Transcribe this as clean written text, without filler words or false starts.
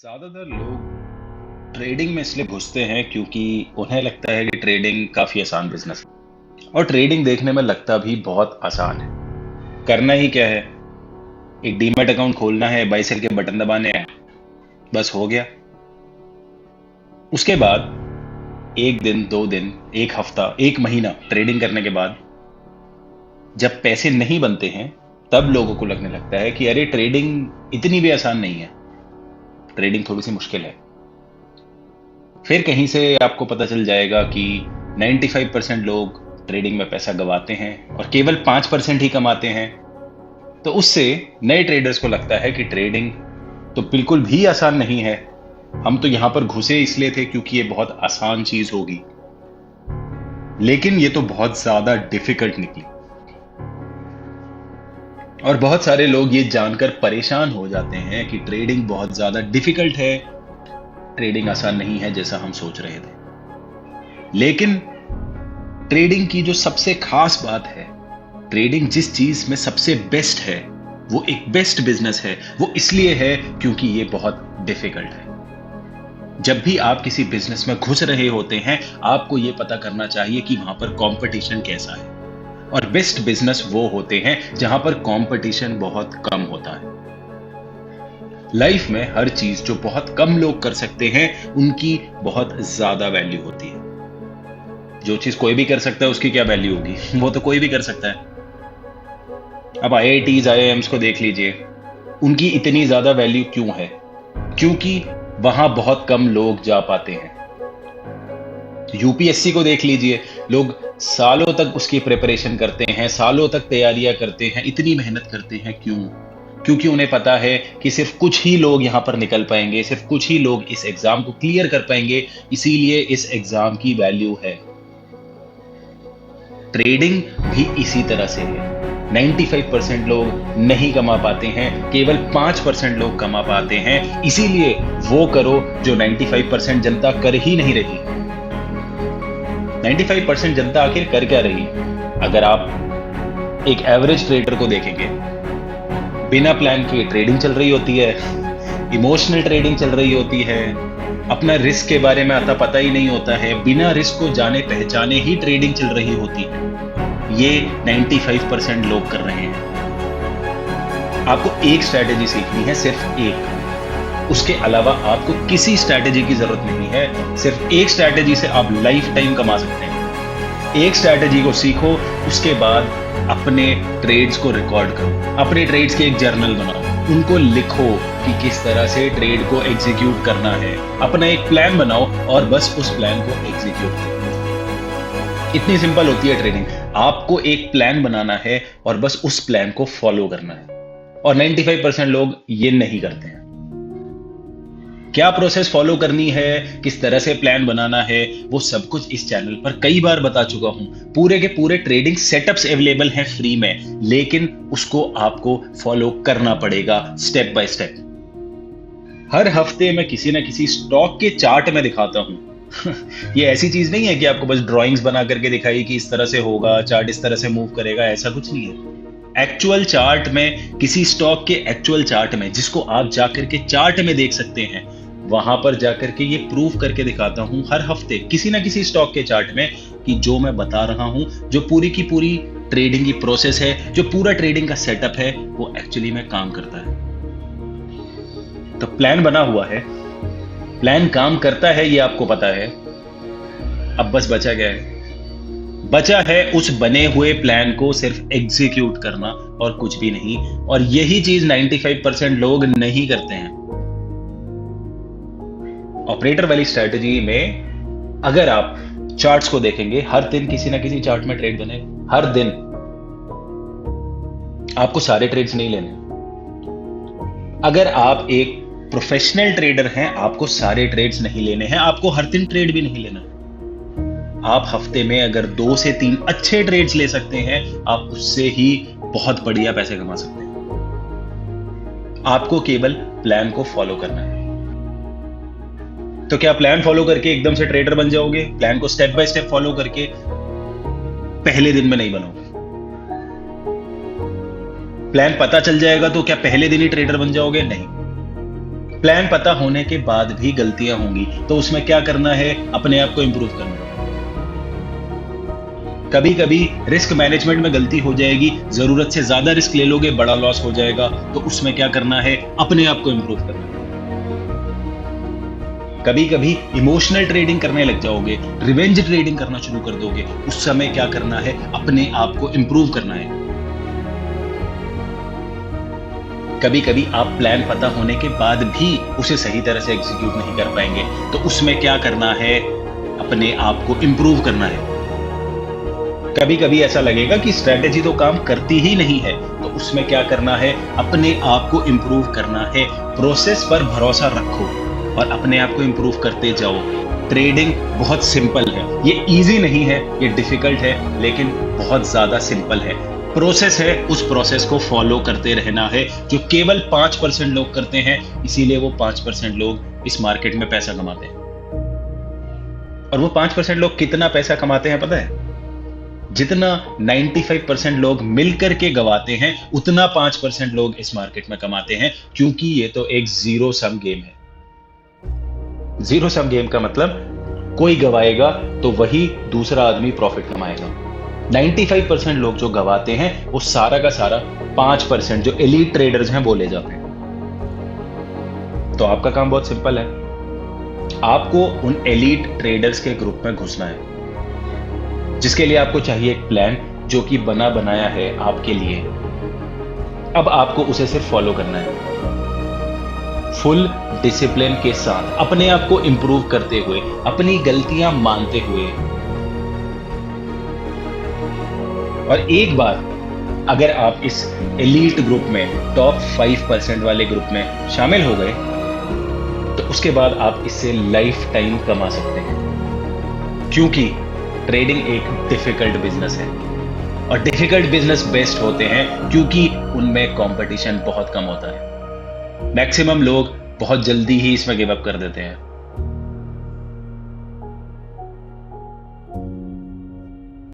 ज्यादातर लोग ट्रेडिंग में इसलिए घुसते हैं क्योंकि उन्हें लगता है कि ट्रेडिंग काफी आसान बिजनेस है और ट्रेडिंग देखने में लगता भी बहुत आसान है। करना ही क्या है, एक डीमैट अकाउंट खोलना है, बाई सेल के बटन दबाने हैं, बस हो गया। उसके बाद एक दिन, 2 दिन, एक हफ्ता, एक महीना ट्रेडिंग करने के बाद जब पैसे नहीं बनते हैं तब लोगों को लगने लगता है कि अरे ट्रेडिंग इतनी भी आसान नहीं है, ट्रेडिंग थोड़ी सी मुश्किल है। फिर कहीं से आपको पता चल जाएगा कि 95% लोग ट्रेडिंग में पैसा गंवाते हैं और केवल 5% ही कमाते हैं। तो उससे नए ट्रेडर्स को लगता है कि ट्रेडिंग तो बिल्कुल भी आसान नहीं है, हम तो यहां पर घुसे इसलिए थे क्योंकि ये बहुत आसान चीज होगी। लेकिन ये तो बहुत ज्यादा डिफिकल्ट निकली और बहुत सारे लोग ये जानकर परेशान हो जाते हैं कि ट्रेडिंग बहुत ज्यादा डिफिकल्ट है, ट्रेडिंग आसान नहीं है जैसा हम सोच रहे थे। लेकिन ट्रेडिंग की जो सबसे खास बात है, ट्रेडिंग जिस चीज में सबसे बेस्ट है, वो एक बेस्ट बिजनेस है, वो इसलिए है क्योंकि ये बहुत डिफिकल्ट है। जब भी आप किसी बिजनेस में घुस रहे होते हैं, आपको ये पता करना चाहिए कि वहां पर कंपटीशन कैसा है। और बेस्ट बिजनेस वो होते हैं जहां पर कंपटीशन बहुत कम होता है। लाइफ में हर चीज जो बहुत कम लोग कर सकते हैं, उनकी बहुत ज्यादा वैल्यू होती है। जो चीज कोई भी कर सकता है उसकी क्या वैल्यू होगी, वो तो कोई भी कर सकता है। अब आईआईटीज, आईआईएम्स को देख लीजिए, उनकी इतनी ज्यादा वैल्यू क्यों है? क्योंकि वहां बहुत कम लोग जा पाते हैं। यूपीएससी को देख लीजिए, लोग सालों तक उसकी प्रिपरेशन करते हैं, सालों तक तैयारियां करते हैं, इतनी मेहनत करते हैं। क्यों? क्योंकि उन्हें पता है कि सिर्फ कुछ ही लोग यहां पर निकल पाएंगे, सिर्फ कुछ ही लोग इस एग्जाम को क्लियर कर पाएंगे, इसीलिए इस एग्जाम की वैल्यू है। ट्रेडिंग भी इसी तरह से है। 95% लोग नहीं कमा पाते हैं, केवल 5% लोग कमा पाते हैं। इसीलिए वो करो जो 95% जनता कर ही नहीं रही। 95% जनता आखिर कर क्या रही? अगर आप एक एवरेज ट्रेडर को देखेंगे, बिना प्लान के ट्रेडिंग चल रही होती है, इमोशनल ट्रेडिंग चल रही होती है, अपना रिस्क के बारे में आता पता ही नहीं होता है, बिना रिस्क को जाने पहचाने ही ट्रेडिंग चल रही होती है। ये 95% लोग कर रहे हैं। आपको एक स्ट्रैटेजी सीखनी है, सिर्फ एक। उसके अलावा आपको किसी स्ट्रैटेजी की जरूरत नहीं है। सिर्फ एक स्ट्रैटेजी से आप लाइफ टाइम कमा सकते हैं। एक स्ट्रैटेजी को सीखो, उसके बाद अपने ट्रेड्स को रिकॉर्ड करो, अपने ट्रेड्स की एक जर्नल बनाओ, उनको लिखो कि किस तरह से ट्रेड को एग्जीक्यूट करना है। अपना एक प्लान बनाओ और बस उस प्लान को एग्जीक्यूट करो। इतनी सिंपल होती है ट्रेडिंग। आपको एक प्लान बनाना है और बस उस प्लान को फॉलो करना है। और 95% लोग ये नहीं करते हैं। क्या प्रोसेस फॉलो करनी है, किस तरह से प्लान बनाना है, वो सब कुछ इस चैनल पर कई बार बता चुका हूं। पूरे के पूरे ट्रेडिंग सेटअप्स अवेलेबल हैं फ्री में, लेकिन उसको आपको फॉलो करना पड़ेगा स्टेप बाय स्टेप। हर हफ्ते मैं किसी ना किसी स्टॉक के चार्ट में दिखाता हूं। ये ऐसी चीज नहीं है कि आपको बस ड्राइंग्स बना करके दिखाई कि इस तरह से होगा, चार्ट इस तरह से मूव करेगा, ऐसा कुछ नहीं है। एक्चुअल चार्ट में, किसी स्टॉक के एक्चुअल चार्ट में, जिसको आप जाकर के चार्ट में देख सकते हैं, वहां पर जाकर के ये प्रूव करके दिखाता हूं हर हफ्ते किसी ना किसी स्टॉक के चार्ट में कि जो मैं बता रहा हूं, जो पूरी की पूरी ट्रेडिंग की प्रोसेस है, जो पूरा ट्रेडिंग का सेटअप है, वो एक्चुअली में काम करता है। तो प्लान बना हुआ है, प्लान काम करता है, ये आपको पता है। अब बस बचा क्या है? बचा है उस बने हुए प्लान को सिर्फ एग्जीक्यूट करना और कुछ भी नहीं। और यही चीज 95% लोग नहीं करते हैं। ऑपरेटर वाली स्ट्रेटजी में अगर आप चार्ट्स को देखेंगे, हर दिन किसी ना किसी चार्ट में ट्रेड बने, हर दिन। आपको सारे ट्रेड्स नहीं लेने। अगर आप एक प्रोफेशनल ट्रेडर हैं, आपको सारे ट्रेड्स नहीं लेने हैं, आपको हर दिन ट्रेड भी नहीं लेना है। आप हफ्ते में अगर 2 से 3 अच्छे ट्रेड्स ले सकते हैं, आप उससे ही बहुत बढ़िया पैसे कमा सकते हैं। आपको केवल प्लान को फॉलो करना है। तो क्या प्लान फॉलो करके एकदम से ट्रेडर बन जाओगे? प्लान को स्टेप बाय स्टेप फॉलो करके पहले दिन में नहीं बनोगे। प्लान पता चल जाएगा तो क्या पहले दिन ही ट्रेडर बन जाओगे? नहीं। प्लान पता होने के बाद भी गलतियां होंगी, तो उसमें क्या करना है? अपने आप को इंप्रूव करना है। कभी कभी रिस्क मैनेजमेंट में गलती हो जाएगी, जरूरत से ज्यादा रिस्क ले लोगे, बड़ा लॉस हो जाएगा, तो उसमें क्या करना है? अपने आप को इंप्रूव करना है। कभी कभी इमोशनल ट्रेडिंग करने लग जाओगे, रिवेंज ट्रेडिंग करना शुरू कर दोगे, उस समय क्या करना है? अपने आप को इंप्रूव करना है। कभी कभी आप प्लान पता होने के बाद भी उसे सही तरह से एग्जीक्यूट नहीं कर पाएंगे, तो उसमें क्या करना है? अपने आप को इंप्रूव करना है। कभी कभी ऐसा लगेगा कि स्ट्रेटेजी तो काम करती ही नहीं है, तो उसमें क्या करना है? अपने आप को इंप्रूव करना है। प्रोसेस पर भरोसा रखो और अपने आप को इंप्रूव करते जाओ। ट्रेडिंग बहुत सिंपल है, ये इजी नहीं है, ये डिफिकल्ट है, लेकिन बहुत ज्यादा सिंपल है। प्रोसेस है, उस प्रोसेस को फॉलो करते रहना है, जो केवल 5% लोग करते हैं, इसीलिए वो 5% लोग इस मार्केट में पैसा कमाते हैं। और वो 5% लोग कितना पैसा कमाते हैं पता है? जितना 95% लोग मिलकर के गवाते हैं, उतना 5% लोग इस मार्केट में कमाते हैं, क्योंकि ये तो एक जीरो सम गेम है। जीरो सम गेम का मतलब कोई गवाएगा तो वही दूसरा आदमी प्रॉफिट कमाएगा। 95% लोग जो गवाते हैं, वो सारा का सारा 5% जो एलीट ट्रेडर्स हैं वो ले जाते हैं। तो आपका काम बहुत सिंपल है, आपको उन एलीट ट्रेडर्स के ग्रुप में घुसना है, जिसके लिए आपको चाहिए एक प्लान जो कि बना बनाया है आपके लिए। अब आपको उसे सिर्फ फॉलो करना है, फुल डिसिप्लिन के साथ, अपने आप को इंप्रूव करते हुए, अपनी गलतियां मानते हुए। और एक बार अगर आप इस एलीट ग्रुप में, टॉप 5% वाले ग्रुप में शामिल हो गए, तो उसके बाद आप इससे लाइफ टाइम कमा सकते हैं। क्योंकि ट्रेडिंग एक डिफिकल्ट बिजनेस है, और डिफिकल्ट बिजनेस बेस्ट होते हैं क्योंकि उनमें कंपटीशन बहुत कम होता है। मैक्सिमम लोग बहुत जल्दी ही इसमें गिव अप कर देते हैं।